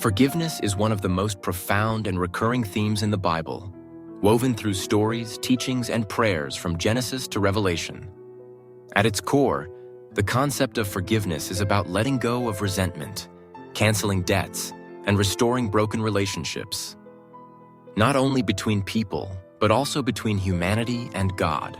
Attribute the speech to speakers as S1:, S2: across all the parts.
S1: Forgiveness is one of the most profound and recurring themes in the Bible, woven through stories, teachings, and prayers from Genesis to Revelation. At its core, the concept of forgiveness is about letting go of resentment, canceling debts, and restoring broken relationships, not only between people, but also between humanity and God.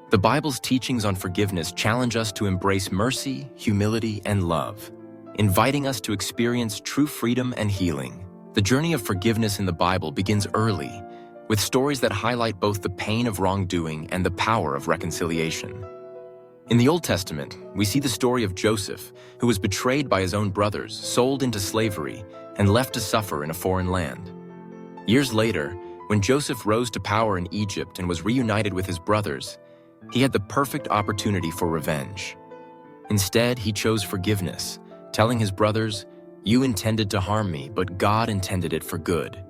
S1: The Bible's teachings on forgiveness challenge us to embrace mercy, humility, and love, inviting us to experience true freedom and healing. The journey of forgiveness in the Bible begins early, with stories that highlight both the pain of wrongdoing and the power of reconciliation. In the Old Testament, we see the story of Joseph, who was betrayed by his own brothers, sold into slavery, and left to suffer in a foreign land. Years later, when Joseph rose to power in Egypt and was reunited with his brothers, he had the perfect opportunity for revenge. Instead, he chose forgiveness, telling his brothers, "You intended to harm me, but God intended it for good."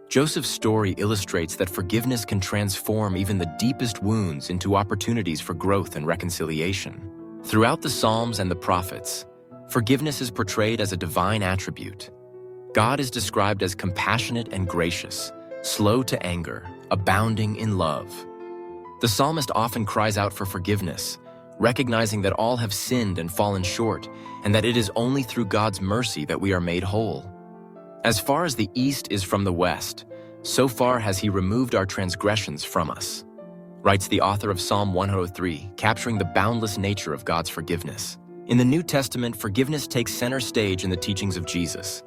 S1: Joseph's story illustrates that forgiveness can transform even the deepest wounds into opportunities for growth and reconciliation. Throughout the Psalms and the prophets, forgiveness is portrayed as a divine attribute. God is described as compassionate and gracious, slow to anger, abounding in love. The psalmist often cries out for forgiveness, recognizing that all have sinned and fallen short, and that it is only through God's mercy that we are made whole. As far as the east is from the west, so far has He removed our transgressions from us, writes the author of Psalm 103, capturing the boundless nature of God's forgiveness. In the New Testament, forgiveness takes center stage in the teachings of Jesus.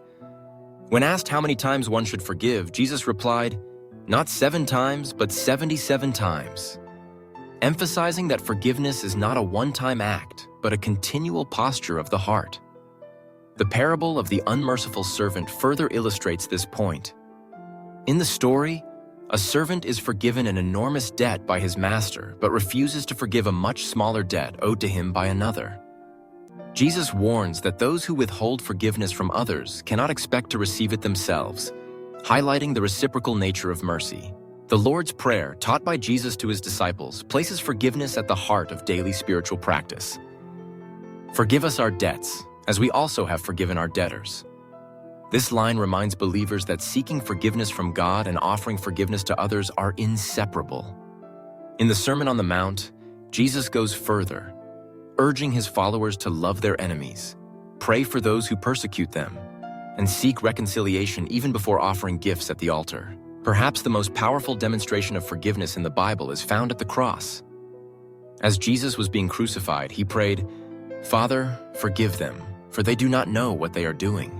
S1: When asked how many times one should forgive, Jesus replied, "Not 7 times, but 77 times." Emphasizing that forgiveness is not a one-time act, but a continual posture of the heart. The parable of the unmerciful servant further illustrates this point. In the story, a servant is forgiven an enormous debt by his master, but refuses to forgive a much smaller debt owed to him by another. Jesus warns that those who withhold forgiveness from others cannot expect to receive it themselves, highlighting the reciprocal nature of mercy. The Lord's Prayer, taught by Jesus to his disciples, places forgiveness at the heart of daily spiritual practice. Forgive us our debts, as we also have forgiven our debtors. This line reminds believers that seeking forgiveness from God and offering forgiveness to others are inseparable. In the Sermon on the Mount, Jesus goes further, urging his followers to love their enemies, pray for those who persecute them, and seek reconciliation even before offering gifts at the altar. Perhaps the most powerful demonstration of forgiveness in the Bible is found at the cross. As Jesus was being crucified, he prayed, "Father, forgive them, for they do not know what they are doing."